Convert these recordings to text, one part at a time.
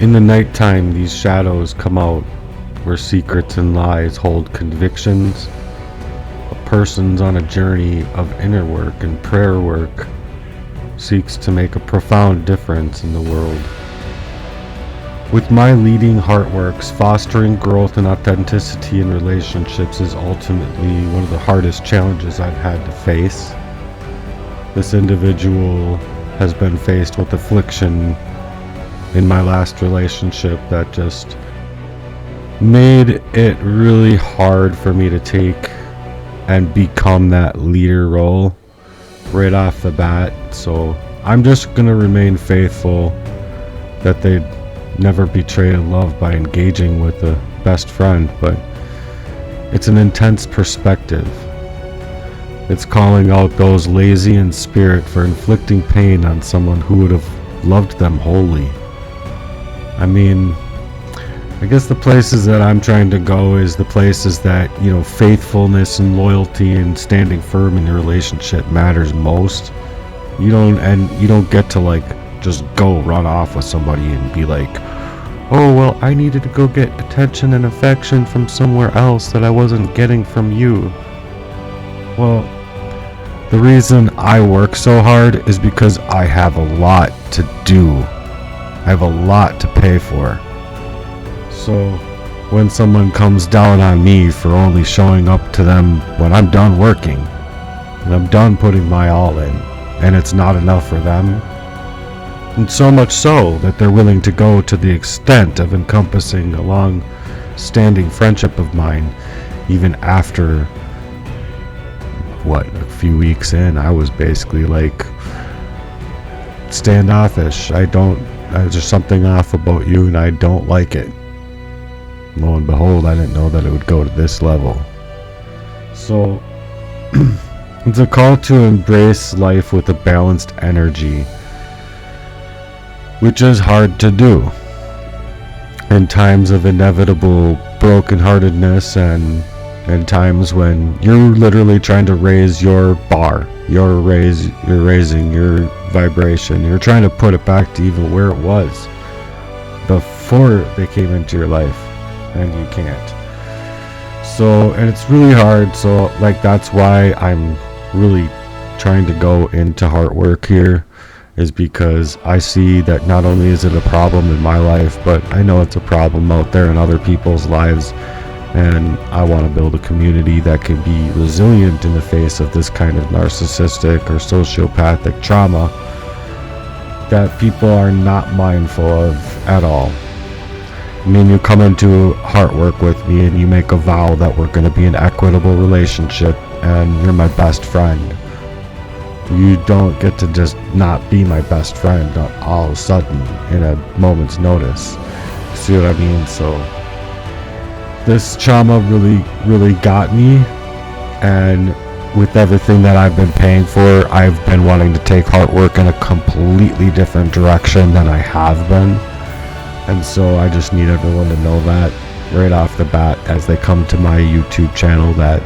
In the nighttime, these shadows come out where secrets and lies hold convictions. A person's on a journey of inner work and prayer work seeks to make a profound difference in the world. With my leading HEARTWERKS, fostering growth and authenticity in relationships is ultimately one of the hardest challenges I've had to face. This individual has been faced with affliction in my last relationship that just made it really hard for me to take and become that leader role right off the bat. So I'm just gonna remain faithful that they'd never betray a love by engaging with a best friend, but it's an intense perspective. It's calling out those lazy in spirit for inflicting pain on someone who would have loved them wholly. I mean, I guess the places that I'm trying to go is the places that, faithfulness and loyalty and standing firm in your relationship matters most. You don't get to just go run off with somebody and be like, oh, well, I needed to go get attention and affection from somewhere else that I wasn't getting from you. Well, the reason I work so hard is because I have a lot to do. I have a lot to pay for. So when someone comes down on me for only showing up to them when I'm done working and I'm done putting my all in, and it's not enough for them, and so much so that they're willing to go to the extent of encompassing a long-standing friendship of mine, even after a few weeks in, I was basically standoffish. There's something off about you and I don't like it. Lo and behold, I didn't know that it would go to this level. So it's a call to embrace life with a balanced energy, which is hard to do in times of inevitable brokenheartedness and times when you're literally trying to raise your bar. You're raising your vibration. You're trying to put it back to even where it was before they came into your life, and you can't. So, and it's really hard. So that's why I'm really trying to go into heart work here, is because I see that not only is it a problem in my life, but I know it's a problem out there in other people's lives. And I want to build a community that can be resilient in the face of this kind of narcissistic or sociopathic trauma that people are not mindful of at all. I mean, you come into heart work with me and you make a vow that we're going to be an equitable relationship and you're my best friend. You don't get to just not be my best friend all of a sudden in a moment's notice. See what I mean? So this trauma really got me, and with everything that I've been paying for, I've been wanting to take heart work in a completely different direction than I have been. And so I just need everyone to know that right off the bat as they come to my YouTube channel, that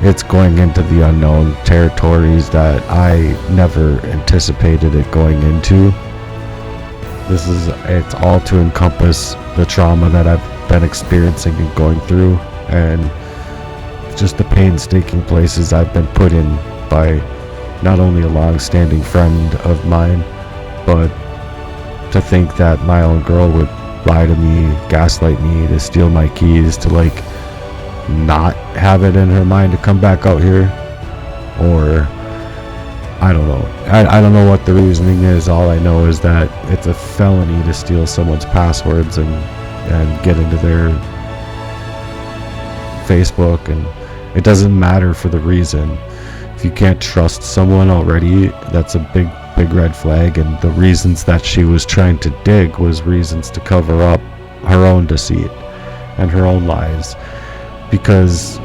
it's going into the unknown territories that I never anticipated it going into. It's all to encompass the trauma that I've been experiencing and going through, and just the painstaking places I've been put in by not only a long-standing friend of mine, but to think that my own girl would lie to me, gaslight me, to steal my keys, to not have it in her mind to come back out here, or I don't know. I don't know what the reasoning is. All I know is that it's a felony to steal someone's passwords and get into their Facebook, and it doesn't matter for the reason. If you can't trust someone already, that's a big red flag, and the reasons that she was trying to dig was reasons to cover up her own deceit and her own lies, because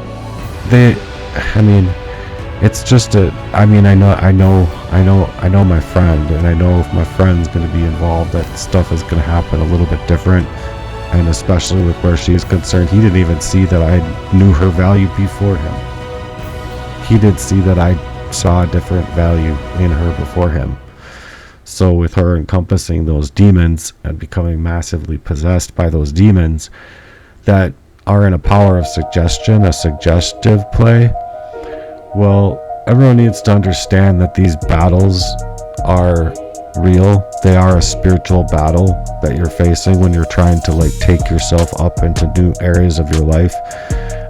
it's just I know my friend, and I know if my friend's going to be involved, that stuff is going to happen a little bit different. And especially with where she is concerned, he didn't even see that I knew her value before him. He did see that I saw a different value in her before him. So with her encompassing those demons and becoming massively possessed by those demons that are in a power of suggestion, a suggestive play, well, everyone needs to understand that these battles are real. They are a spiritual battle that you're facing when you're trying to like take yourself up into new areas of your life,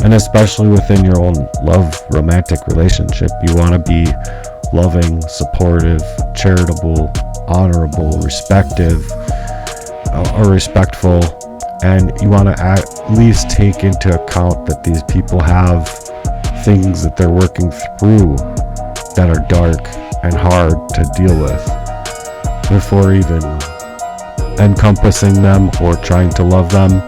and especially within your own love romantic relationship. You want to be loving, supportive, charitable, honorable, respectful, and you want to at least take into account that these people have things that they're working through that are dark and hard to deal with before even encompassing them or trying to love them.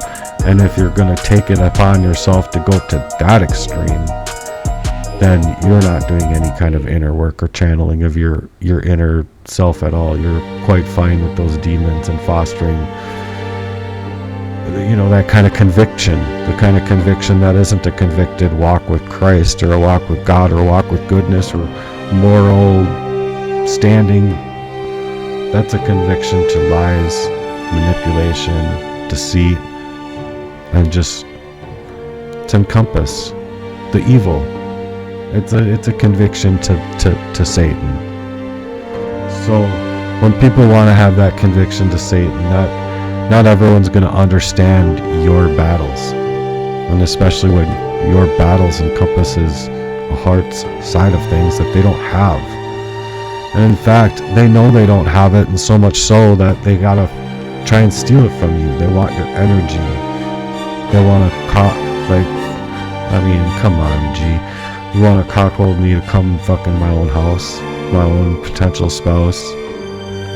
And if you're going to take it upon yourself to go to that extreme, then you're not doing any kind of inner work or channeling of your inner self at all. You're quite fine with those demons and fostering, that kind of conviction, the kind of conviction that isn't a convicted walk with Christ or a walk with God or a walk with goodness or moral standing. That's a conviction to lies, manipulation, deceit, and just to encompass the evil. It's a conviction to Satan. So when people want to have that conviction to Satan, not everyone's going to understand your battles, and especially when your battles encompasses a heart's side of things that they don't have. And in fact, they know they don't have it, and so much so that they gotta try and steal it from you. They want your energy. They want to come on, G. You want to cockhold me to come fucking my own house, my own potential spouse,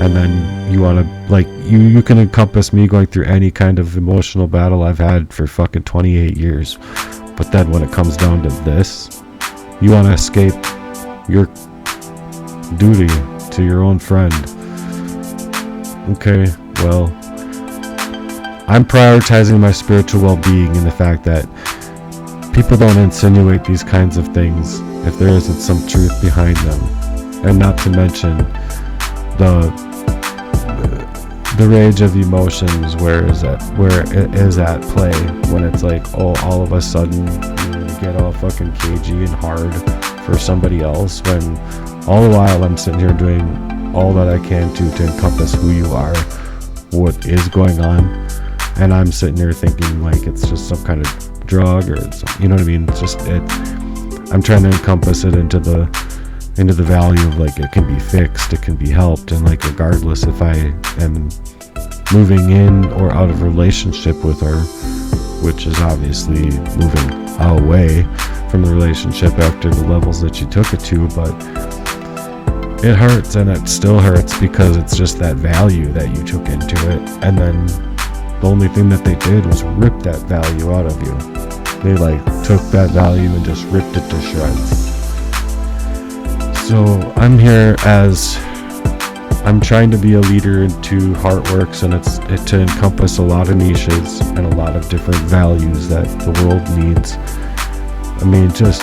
and then you want to, you can encompass me going through any kind of emotional battle I've had for fucking 28 years. But then when it comes down to this, you want to escape your duty to your own friend. Okay, well, I'm prioritizing my spiritual well-being in the fact that people don't insinuate these kinds of things if there isn't some truth behind them. And not to mention the rage of emotions where it is at play when it's like, oh, all of a sudden you get all fucking cagey and hard for somebody else, when all the while I'm sitting here doing all that I can to encompass who you are, what is going on, and I'm sitting here thinking like it's just some kind of drug or you know what I mean. It's just I'm trying to encompass it into the value of like it can be fixed, it can be helped, and like regardless if I am moving in or out of relationship with her, which is obviously moving away from the relationship after the levels that you took it to, but it hurts, and it still hurts because it's just that value that you took into it, and then the only thing that they did was rip that value out of you. They took that value and just ripped it to shreds. So I'm here as I'm trying to be a leader into HEARTWERKS, and it's to encompass a lot of niches and a lot of different values that the world needs. I mean, just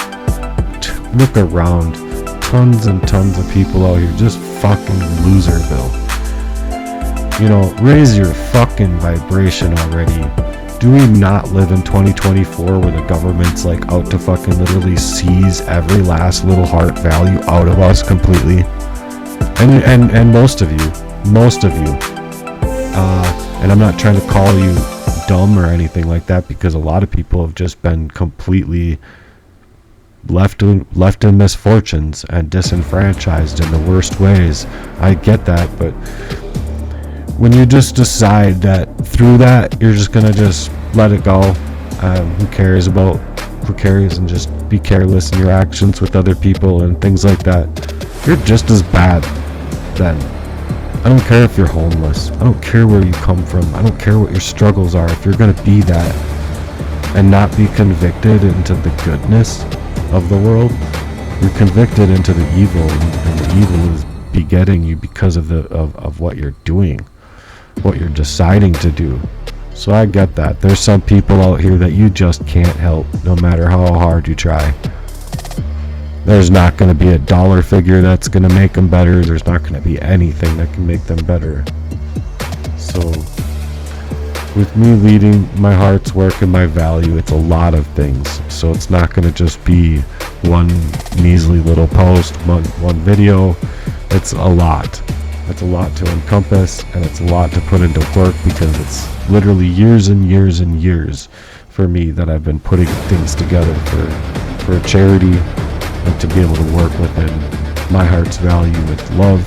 look around. Tons and tons of people out here just fucking loserville. Raise your fucking vibration already. Do we not live in 2024 where the government's out to fucking literally seize every last little heart value out of us completely? And most of you, and I'm not trying to call you dumb or anything like that, because a lot of people have just been completely left in misfortunes and disenfranchised in the worst ways. I get that, but when you just decide that through that you're just gonna just let it go, who cares, and just be careless in your actions with other people and things like that, you're just as bad then. I don't care if you're homeless, I don't care where you come from, I don't care what your struggles are. If you're gonna be that and not be convicted into the goodness of the world, you're convicted into the evil, and the evil is begetting you because of what you're doing, what you're deciding to do. So I get that. There's some people out here that you just can't help no matter how hard you try. There's not going to be a dollar figure that's going to make them better. There's not going to be anything that can make them better. So with me leading my heart's work and my value, it's a lot of things. So it's not going to just be one measly little post, one video. It's a lot. It's a lot to encompass, and it's a lot to put into work, because it's literally years and years and years for me that I've been putting things together for a charity, and to be able to work within my heart's value with love,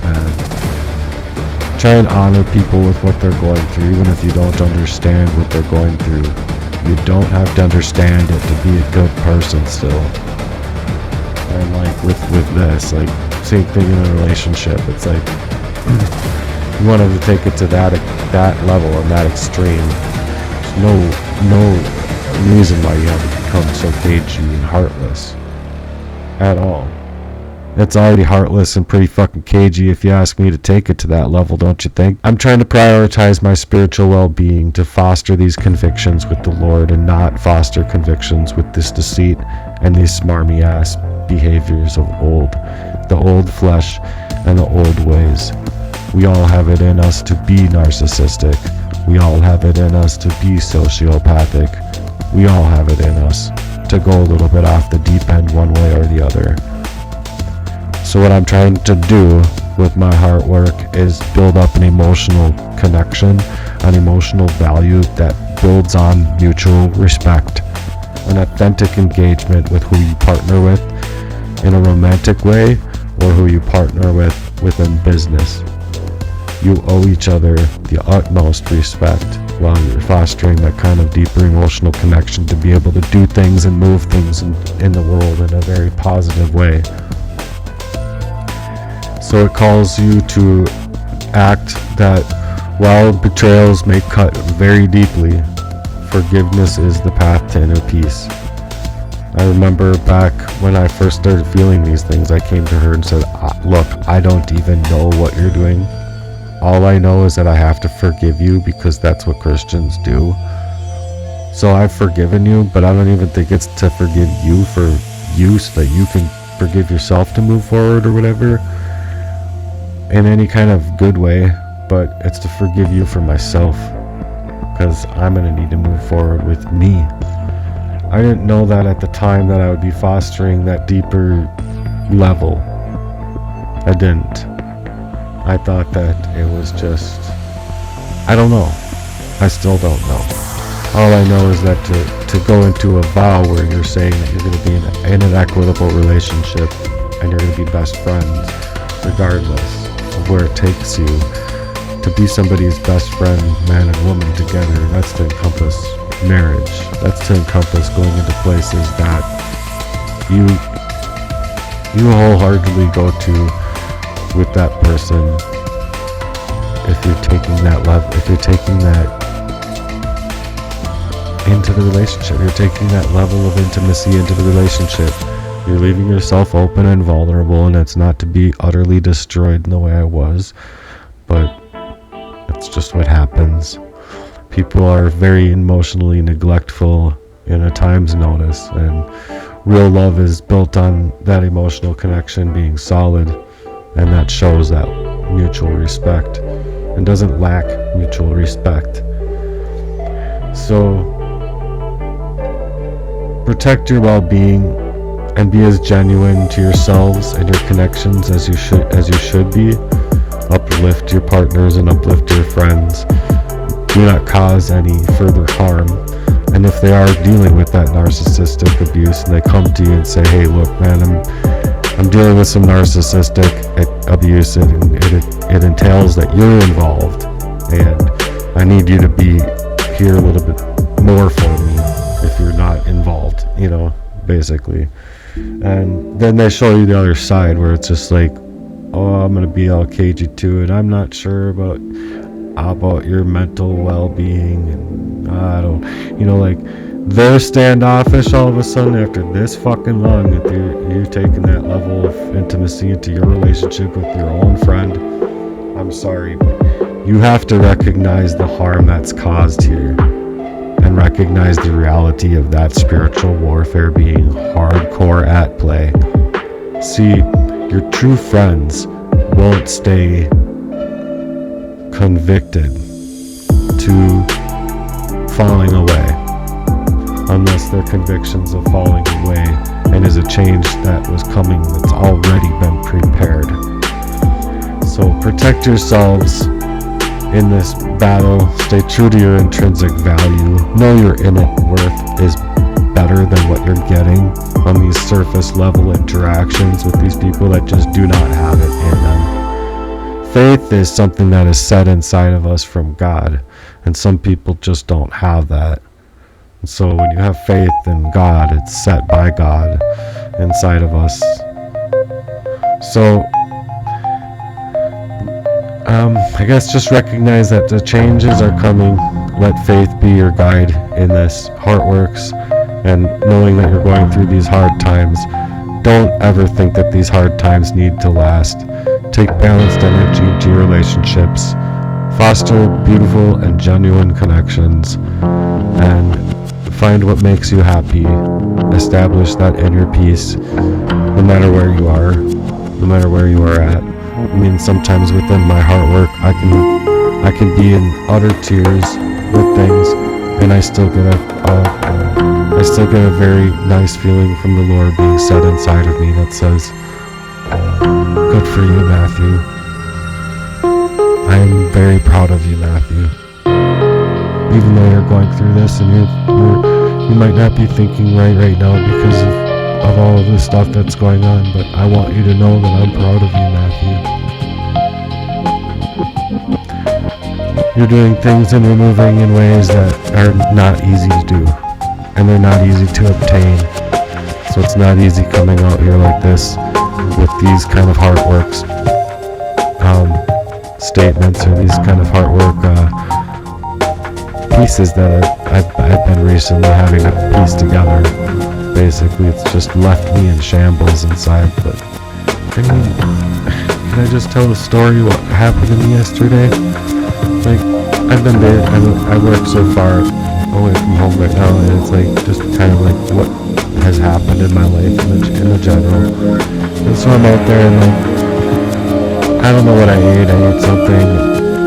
and try and honor people with what they're going through, even if you don't understand what they're going through. You don't have to understand it to be a good person still. And like with this, like same thing in a relationship. It's like you wanted to take it to that level and that extreme. There's no reason why you have to become so cagey and heartless at all. It's already heartless and pretty fucking cagey if you ask me to take it to that level, don't you think? I'm trying to prioritize my spiritual well-being to foster these convictions with the Lord, and not foster convictions with this deceit and these smarmy ass behaviors of the old flesh and the old ways. We all have it in us to be narcissistic. We all have it in us to be sociopathic. We all have it in us to go a little bit off the deep end one way or the other. So what I'm trying to do with my heart work is build up an emotional connection, an emotional value that builds on mutual respect, an authentic engagement with who you partner with in a romantic way, or who you partner with within business. You owe each other the utmost respect while you're fostering that kind of deeper emotional connection to be able to do things and move things in the world in a very positive way. So it calls you to act that while betrayals may cut very deeply, forgiveness is the path to inner peace. I remember back when I first started feeling these things, I came to her and said, look, I don't even know what you're doing. All I know is that I have to forgive you, because that's what Christians do. So I've forgiven you, but I don't even think it's to forgive you for you so that you can forgive yourself to move forward or whatever in any kind of good way, but it's to forgive you for myself, because I'm going to need to move forward with me. I didn't know that at the time that I would be fostering that deeper level. I didn't. I thought that it was just, I don't know. I still don't know. All I know is that to go into a vow where you're saying that you're going to be in an equitable relationship and you're going to be best friends regardless of where it takes you, to be somebody's best friend, man and woman together, that's to encompass marriage. That's to encompass going into places that you wholeheartedly go to with that person. If you're taking that level, if you're taking that into the relationship, you're taking that level of intimacy into the relationship. You're leaving yourself open and vulnerable, and it's not to be utterly destroyed in the way I was, but it's just what happens. People are very emotionally neglectful in a time's notice, and real love is built on that emotional connection being solid, and that shows that mutual respect and doesn't lack mutual respect. So protect your well-being and be as genuine to yourselves and your connections as you should be. Uplift your partners and uplift your friends. Do not cause any further harm. And if they are dealing with that narcissistic abuse and they come to you and say, hey, look, man, I'm dealing with some narcissistic abuse, and it entails that you're involved, and I need you to be here a little bit more for me if you're not involved, basically. And then they show you the other side where it's just like, oh, I'm gonna be all cagey too, and I'm not sure about your mental well-being, and I don't, like they're standoffish all of a sudden after this fucking long, that you're taking that level of intimacy into your relationship with your own friend. I'm sorry, but you have to recognize the harm that's caused here, and recognize the reality of that spiritual warfare being hardcore at play. See, your true friends won't stay convicted to falling away unless their convictions of falling away and is a change that was coming that's already been prepared. So protect yourselves in this battle. Stay true to your intrinsic value. Know your innate worth is better than what you're getting on these surface level interactions with these people that just do not have it in them. Faith is something that is set inside of us from God, and some people just don't have that. And so when you have faith in God, it's set by God inside of us. So I guess just recognize that the changes are coming. Let faith be your guide in this HEARTWERKS, and knowing that you're going through these hard times, don't ever think that these hard times need to last. Take balanced energy into your relationships, foster beautiful and genuine connections, and find what makes you happy. Establish that inner peace no matter where you are, no matter where you are at. I mean, sometimes within my heart work, I can be in utter tears with things, and I still get a very nice feeling from the Lord being set inside of me that says, "Good for you, Matthew. I am very proud of you, Matthew. Even though you're going through this, and you might not be thinking right now because of all of this stuff that's going on, but I want you to know that I'm proud of you, Matthew. You're doing things and you're moving in ways that are not easy to do, and they're not easy to obtain. So it's not easy coming out here like this with these kind of HEARTWERKS statements, or these kind of HEARTWERK pieces that I've been recently having to piece together. Basically, it's just left me in shambles inside. But I mean, can I just tell the story what happened to me yesterday? Like, I work so far away from home right now, and it's like just kind of like what has happened in my life in the general. And so I'm out there, and like, I don't know what I ate something.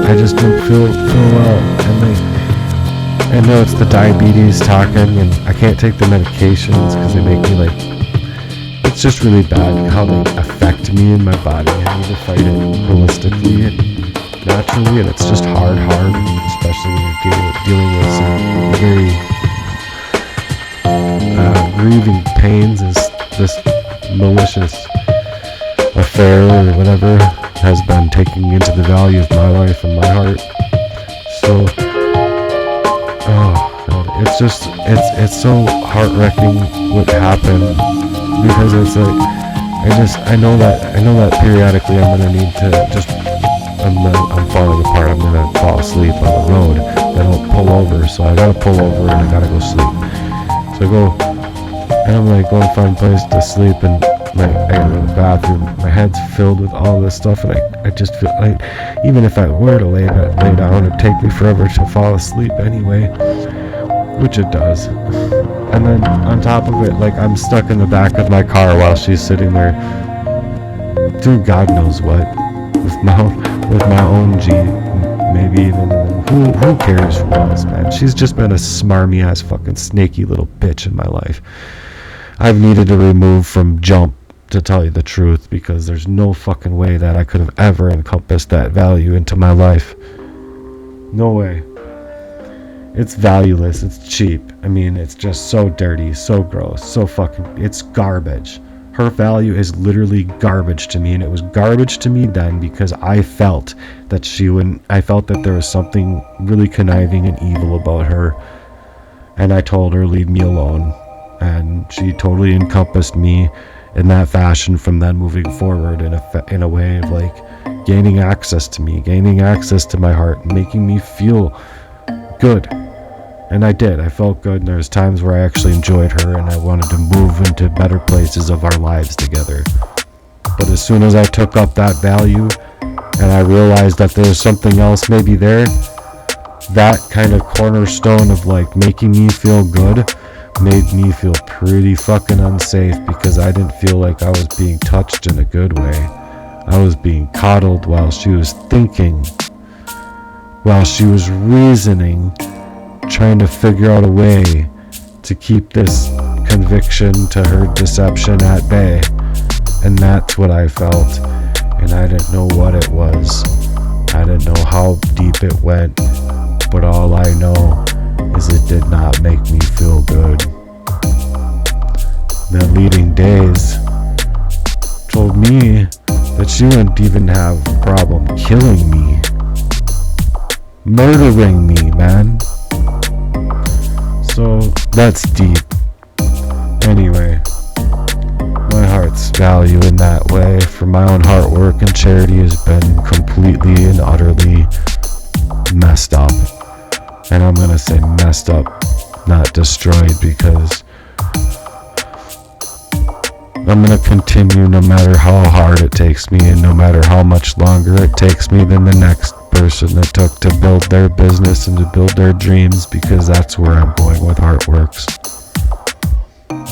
I just didn't feel well, and like, I know it's the diabetes talking, and I can't take the medications because they make me like, it's just really bad how they affect me in my body. I need to fight it holistically and naturally, and it's just hard, especially when you're dealing with some very grieving pains. As this malicious affair or whatever has been taking into the value of my life and my heart. So it's just, it's so heart-wrenching what happened, because it's like, I know that periodically I'm gonna need to just, I'm falling apart, I'm gonna fall asleep on the road, I don't pull over, so I gotta pull over and I gotta go sleep. So I go, and I'm like going to find a place to sleep, and like, I gotta go to the bathroom, my head's filled with all this stuff, and I just feel like, even if I were to lay down, it'd take me forever to fall asleep anyway, which it does. And then on top of it, like, I'm stuck in the back of my car while she's sitting there doing God knows what with my own G, maybe even who cares who else, man. She's just been a smarmy ass fucking snaky little bitch in my life. I've needed to remove from jump, to tell you the truth, because there's no fucking way that I could have ever encompassed that value into my life. No way. It's valueless, it's cheap. I mean, it's just so dirty, so gross, so fucking, it's garbage. Her value is literally garbage to me, and it was garbage to me then because I felt that there was something really conniving and evil about her, and I told her, leave me alone, and she totally encompassed me in that fashion from then moving forward, in a way of like gaining access to me, gaining access to my heart, making me feel good. And I did. I felt good, and there was times where I actually enjoyed her, and I wanted to move into better places of our lives together. But as soon as I took up that value, and I realized that there was something else maybe there, that kind of cornerstone of like making me feel good made me feel pretty fucking unsafe, because I didn't feel like I was being touched in a good way. I was being coddled while she was thinking, while she was reasoning, trying to figure out a way to keep this conviction to her deception at bay. And that's what I felt, and I didn't know what it was. I didn't know how deep it went, but all I know is it did not make me feel good. The leading days told me that she wouldn't even have a problem killing me, murdering me, man. So that's deep. Anyway, my heart's value in that way for my own heart work and charity has been completely and utterly messed up. And I'm gonna say messed up, not destroyed, because I'm gonna continue no matter how hard it takes me, and no matter how much longer it takes me than the next person that took to build their business and to build their dreams, because that's where I'm going with HEARTWERKS.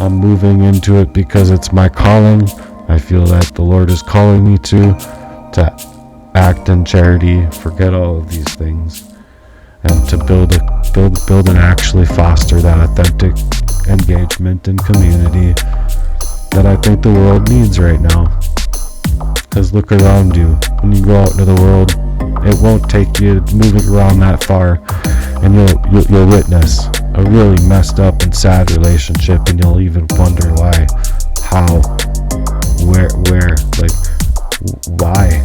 I'm moving into it because it's my calling. I feel that the Lord is calling me to act in charity, forget all of these things, and to build and actually foster that authentic engagement and community that I think the world needs right now. Because look around you. When you go out into the world, it won't take you moving around that far, and you'll witness a really messed up and sad relationship, and you'll even wonder why, how, where, like, why.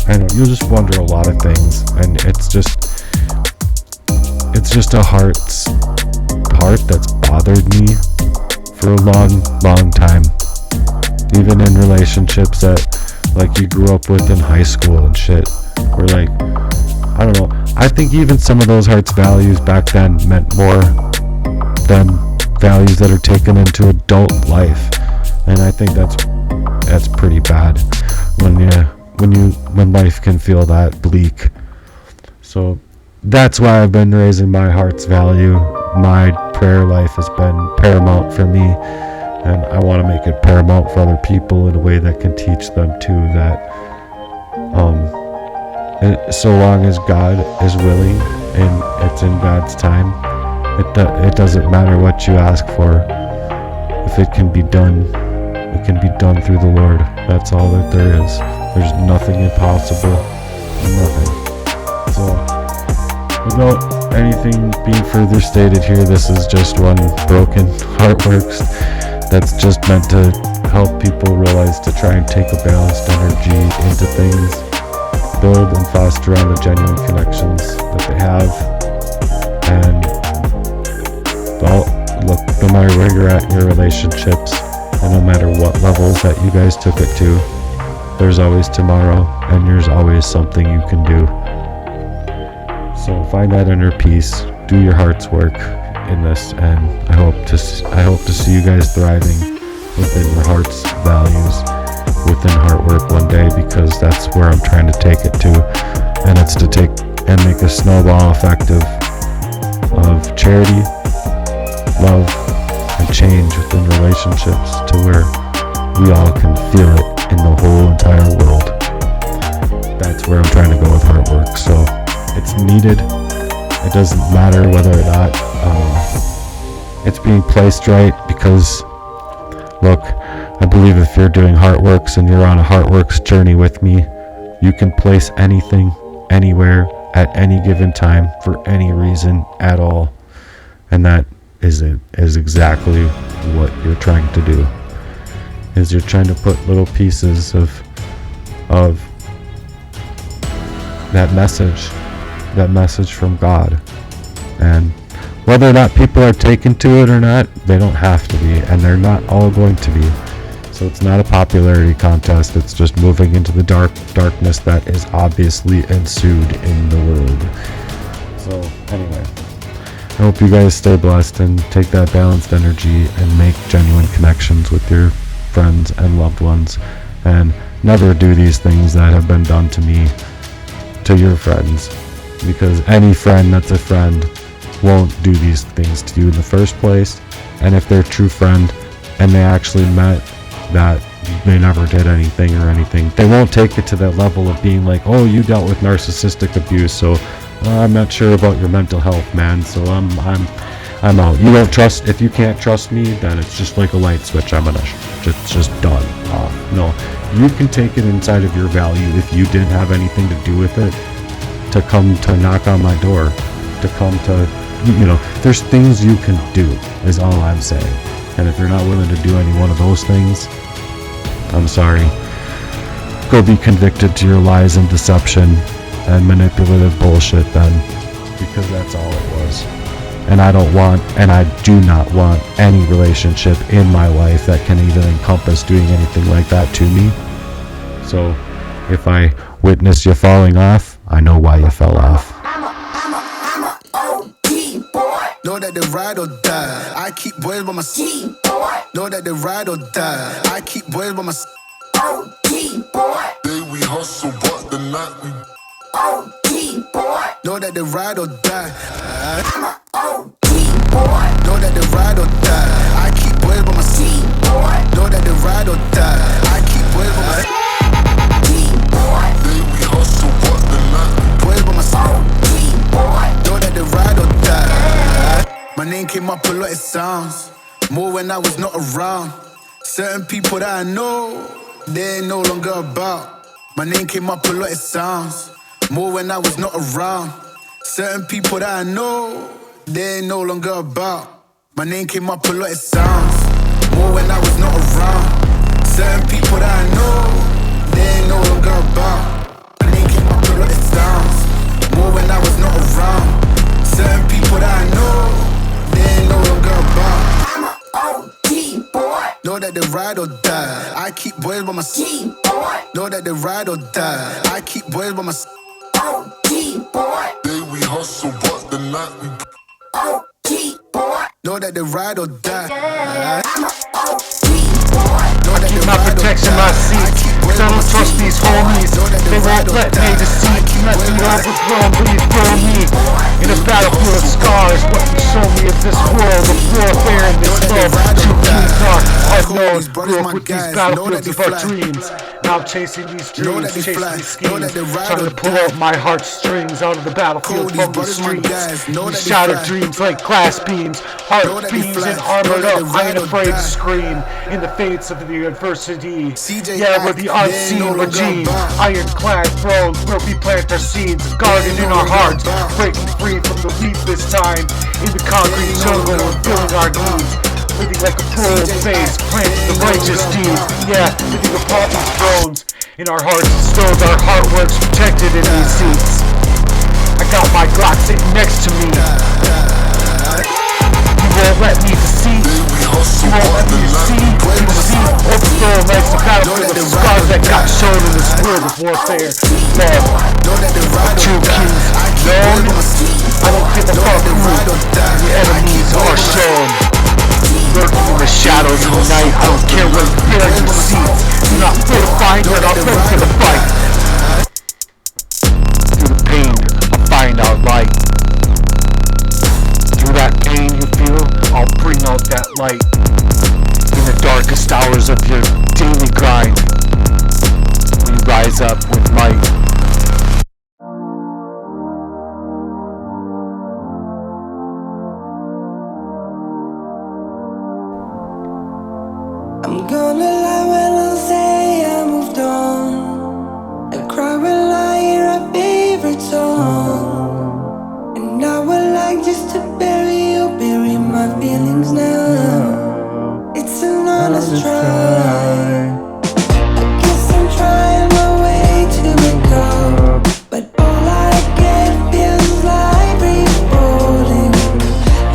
And you'll just wonder a lot of things, and it's just a heart that's bothered me for a long time, even in relationships that like you grew up with in high school and shit, where like, I don't know, I think even some of those heart's values back then meant more than values that are taken into adult life, and I think that's pretty bad when life can feel that bleak. So that's why I've been raising my heart's value. My prayer life has been paramount for me, and I want to make it paramount for other people in a way that can teach them too, that so long as God is willing and it's in God's time, it doesn't matter what you ask for. If it can be done, it can be done through the Lord. That's all that there is. There's nothing impossible, nothing. So without anything being further stated here, this is just one broken HEARTWERKS that's just meant to help people realize to try and take a balanced energy into things, build and foster on the genuine connections that they have, and look, no matter where you're at in your relationships, and no matter what levels that you guys took it to, there's always tomorrow, and there's always something you can do. So find that inner peace, do your heart's work in this, and I hope to see you guys thriving within your heart's values, within HEARTWERK one day, because that's where I'm trying to take it to, and it's to take and make a snowball effect of charity, love, and change within relationships to where we all can feel it in the whole entire world. That's where I'm trying to go with HEARTWERK. So it's needed. It doesn't matter whether or not it's being placed right, because look, I believe if you're doing HEARTWERKS and you're on a HEARTWERKS journey with me, you can place anything, anywhere, at any given time, for any reason at all. And that is exactly what you're trying to do. Is you're trying to put little pieces of that message from God, and whether or not people are taken to it or not, they don't have to be, and they're not all going to be. So it's not a popularity contest, it's just moving into the darkness that is obviously ensued in the world. So anyway, I hope you guys stay blessed and take that balanced energy and make genuine connections with your friends and loved ones, and never do these things that have been done to me to your friends. because any friend that's a friend won't do these things to you in the first place. And if they're a true friend and they actually meant that they never did anything or anything, they won't take it to that level of being like, oh, you dealt with narcissistic abuse, so I'm not sure about your mental health, man, so I'm out. You don't trust, if you can't trust me, then it's just like a light switch. I'm gonna just done off. No, you can take it inside of your value if you didn't have anything to do with it, to come to knock on my door, to come to, there's things you can do, is all I'm saying. And if you're not willing to do any one of those things, I'm sorry. Go be convicted to your lies and deception and manipulative bullshit then, because that's all it was. And I don't want, and I do not want any relationship in my life that can even encompass doing anything like that to me. So if I witness you falling off, I know why you fell off. Know that they ride or die. I keep boys by my side. Know that they ride or die. I keep boys by my side. Day we hustle, but the night we Know that they ride or die. Know that they ride or die. I keep boys by my side. Know that they ride or die. I keep boys by my side. Day we hustle, but the night we Boys by my side. Know that they ride or die. My name came up a lot, it sounds more when I was not around. Certain people that I know, they ain't no longer about. My name came up a lot, it sounds more when I was not around. Certain people that I know, they ain't no longer about. My name came up a lot, it sounds more when I was not around. Certain people that I know, they ain't no longer about. My name came up a lot, it sounds more when I was not around. Certain people that I know, they ain't no longer about. I'm a OG boy. Know that they ride or die. I keep boys by my side. Know that they ride or die. I keep boys by my side. OG boy. Day we hustle, but the night we OG boy. Know that they ride or die. I'm a OG boy. Know that they my ride or protection, my die. seat. Cause I don't trust these homies. They won't let me deceive. Let me overthrow, but you throw me in a battlefield of scars. What you show me of this world of warfare and this love. Two kings are unknown. Grew up with these battlefields of our dreams. Now I'm chasing these dreams, chasing these schemes, trying to pull out my heartstrings out of the battlefield from the streets. These shattered dreams like glass beams, heart beams and armored up. I ain't afraid to scream in the face of the adversity. Yeah, we're the unseen regime, ironclad thrones where we plant our seeds, guarded in our hearts, breaking free from the deepest time, in the concrete jungle and filling our needs. Living like a proud face, planting the righteous deeds. Yeah, living upon these thrones. In our hearts instilled, our heartworks protected in these seats. I got my Glock sitting next to me. You won't let me deceive. You won't let me deceive. Overthrow like the battlefield of scars that got shown in this world of warfare. Love, true kings known. I don't give a fuck who the enemies are shown. Lurking in the shadows of the night, I don't care where you bear your seats. Do not fear to find, but I'll fight for the fight. Through the pain, I'll find our light. Through that pain you feel, I'll bring out that light. In the darkest hours of your daily grind, we rise up with might. I'm gonna lie when I say I moved on. I cry when I hear our favorite song. And I would like just to bury my feelings now. It's an honest try. I guess I'm trying my way to let go, but all I get feels like refolding.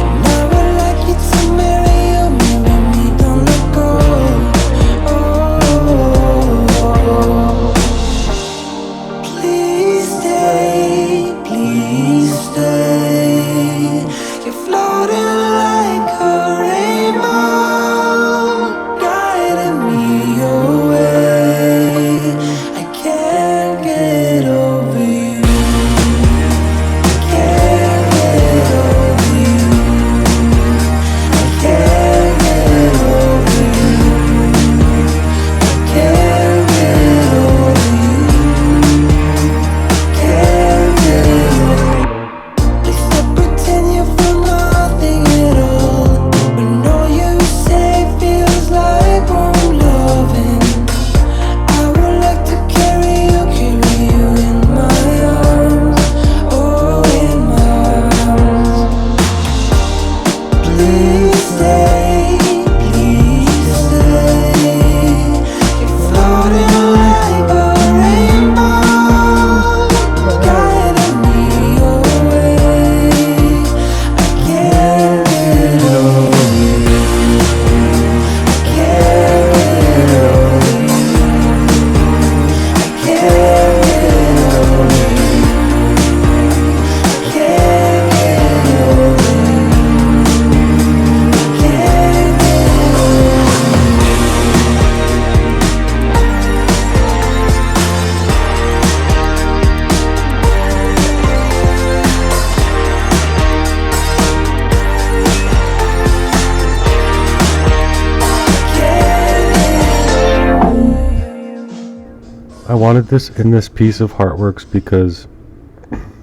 And I would like you to marry me, don't let go. wanted this in this piece of HEARTWERKS because,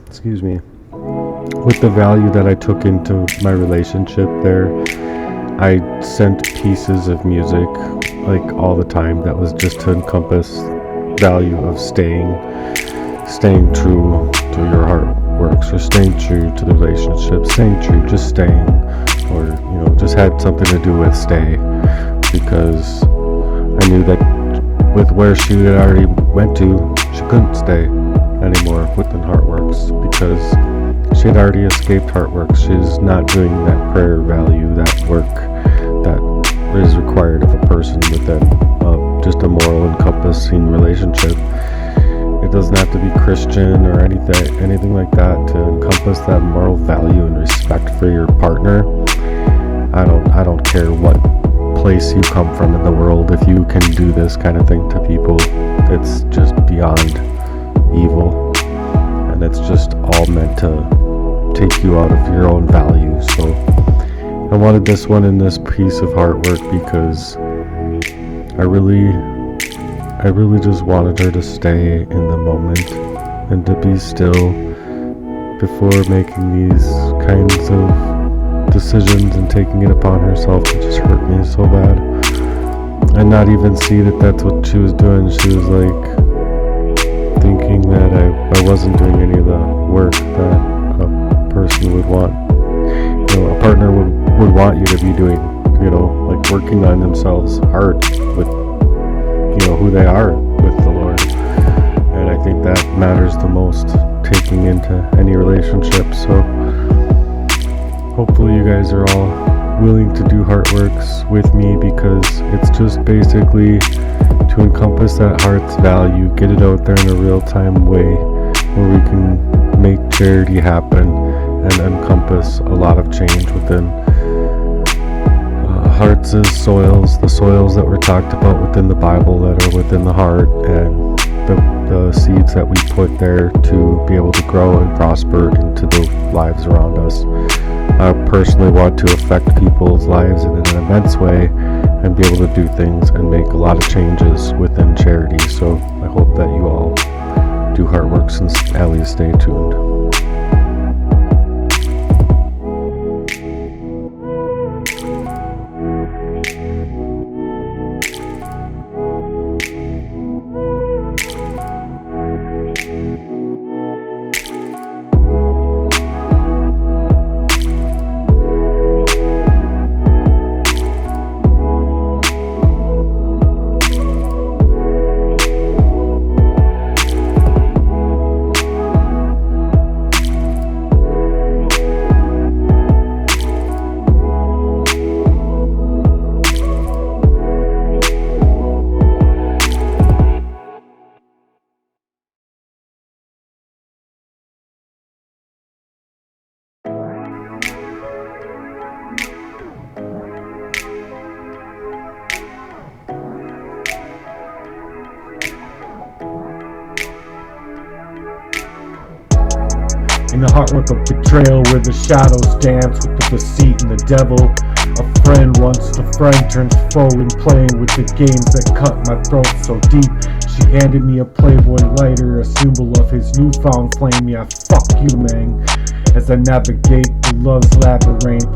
excuse me, with the value that I took into my relationship there, I sent pieces of music like all the time that was just to encompass value of staying true to your HEARTWERKS, or staying true to the relationship, staying true, just staying, or just had something to do with stay, because I knew that with where she had already went to, she couldn't stay anymore within HEARTWERKS, because she had already escaped HEARTWERKS. She's not doing that prayer value, that work that is required of a person within just a moral encompassing relationship. It doesn't have to be Christian or anything like that to encompass that moral value and respect for your partner. I don't care what place you come from in the world. If you can do this kind of thing to people, it's just beyond evil, and it's just all meant to take you out of your own value. So I wanted this one in this piece of HEARTWERK because I really just wanted her to stay in the moment and to be still before making these kinds of decisions and taking it upon herself to just hurt me so bad, and not even see that that's what she was doing. She was like thinking that I wasn't doing any of the work that a person would want. A partner would want you to be doing, like working on themselves hard with who they are with the Lord. And I think that matters the most, taking into any relationship. So hopefully you guys are all willing to do HEARTWERKS with me, because it's just basically to encompass that heart's value, get it out there in a real-time way where we can make charity happen and encompass a lot of change within hearts as soils, the soils that were talked about within the Bible that are within the heart, and the seeds that we put there to be able to grow and prosper into the lives around us. I personally want to affect people's lives in an immense way and be able to do things and make a lot of changes within charity. So I hope that you all do HEARTWERKS and at least stay tuned. In the HEARTWERK of betrayal, where the shadows dance with the deceit and the devil, a friend once the friend turns foe in playing with the games that cut my throat so deep. She handed me a Playboy lighter, a symbol of his newfound flame. Yeah, fuck you, man. As I navigate the love's labyrinth,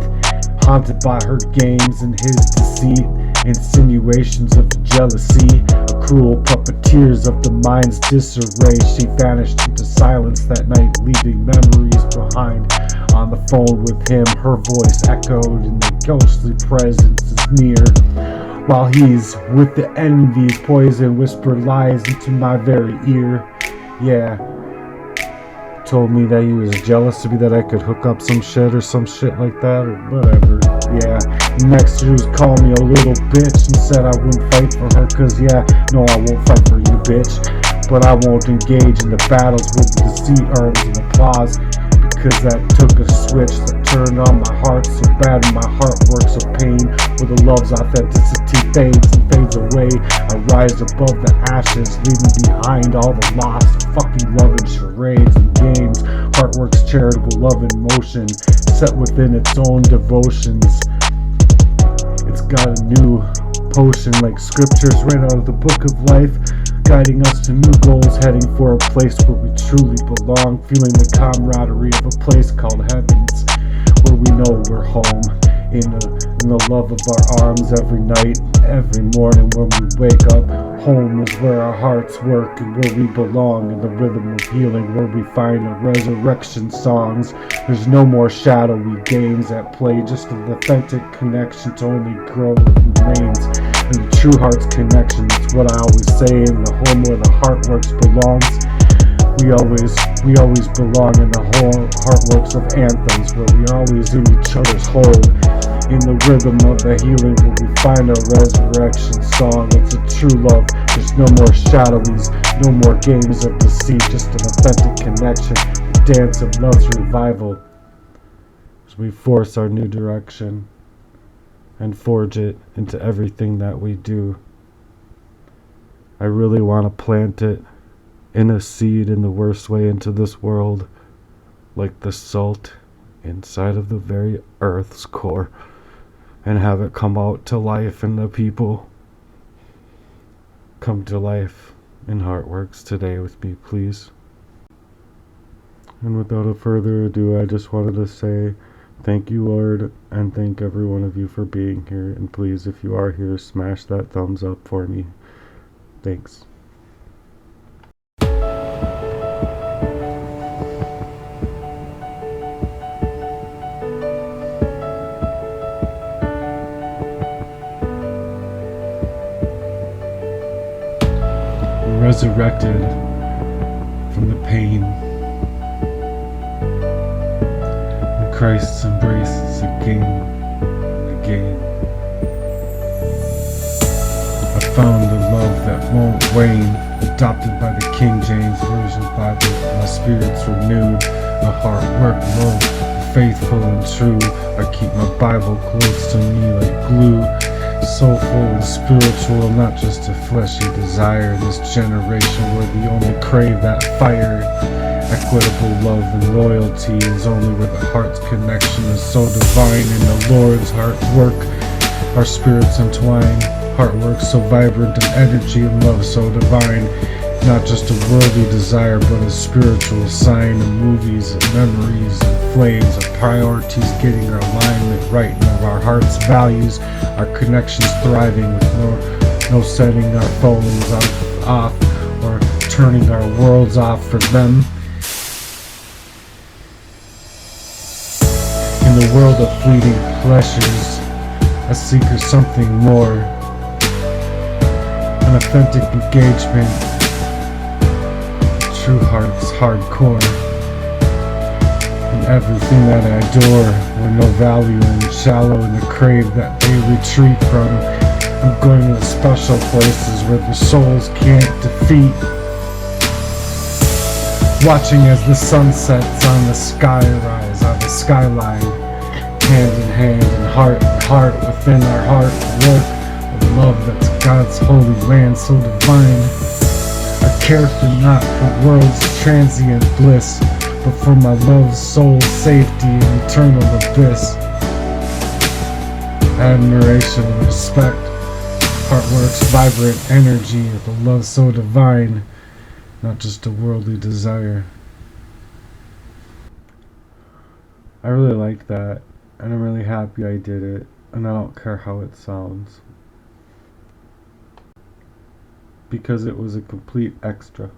haunted by her games and his deceit, insinuations of jealousy, a cruel puppeteers of the mind's disarray. She vanished into silence that night, leaving memories behind. On the phone with him, her voice echoed and the ghostly presence is near, while he's with the envy's poison whispered lies into my very ear. Yeah, told me that he was jealous of me, that I could hook up some shit or some shit like that or whatever. Yeah, next she was calling me a little bitch and said I wouldn't fight for her, cause yeah, no, I won't fight for you, bitch, but I won't engage in the battles where the deceit earns an applause, because that took a switch that turned on my heart so bad, and my heart works of pain where the love's authenticity fades and fades away. I rise above the ashes, leaving behind all the lost fucking love and charades and games. HEARTWERKS charitable love in motion, set within its own devotions. It's got a new potion like scriptures right out of the book of life. guiding us to new goals, heading for a place where we truly belong, feeling the camaraderie of a place called heavens, where we know we're home, in the love of our arms every night, every morning when we wake up. Home is where our hearts work and where we belong, in the rhythm of healing, where we find our resurrection songs. There's no more shadowy games at play, just an authentic connection to only grow and remains. And the true heart's connection, that's what I always say, in the home where the HEARTWERKS belongs. We always belong in the whole HEARTWERKS of anthems, where we are always in each other's hold, in the rhythm of the healing, where we find our resurrection song. It's a true love, there's no more shadowies, no more games of deceit, just an authentic connection, the dance of love's revival, as we force our new direction and forge it into everything that we do. I really want to plant it in a seed in the worst way into this world, like the salt inside of the very earth's core, and have it come out to life in the people. Come to life in HEARTWERKS today with me, please. And without a further ado, I just wanted to say thank you, Lord, and thank every one of you for being here. And please, if you are here, smash that thumbs up for me. Thanks. Resurrected from the pain, and Christ's embrace is again and again. I found a love that won't wane, adopted by the King James Version Bible. My spirit's renewed, a HEARTWERK love, faithful and true. I keep my Bible close to me like glue. Soulful and spiritual, not just a fleshy desire. In this generation where we only crave that fire, equitable love and loyalty is only where the heart's connection is so divine. In the Lord's HEARTWERK, our spirits entwine. HEARTWERK so vibrant in energy and love so divine. Not just a worldly desire, but a spiritual sign of movies and memories and flames of priorities, getting our alignment right and of our heart's values, our connections thriving with no setting our phones off or turning our worlds off for them. In the world of fleeting pleasures, I seek something more, an authentic engagement. True heart's hardcore, and everything that I adore, where no value and shallow in the crave that they retreat from. I'm going to the special places where the souls can't defeat. Watching as the sun sets on the skyrise, on the skyline, hand in hand and heart within our heart, work of love that's God's holy land so divine. I care for not for world's transient bliss, but for my love's soul's safety and eternal abyss. Admiration and respect, HEARTWERKS vibrant energy of a love so divine, not just a worldly desire. I really like that, and I'm really happy I did it, and I don't care how it sounds, because it was a complete extra.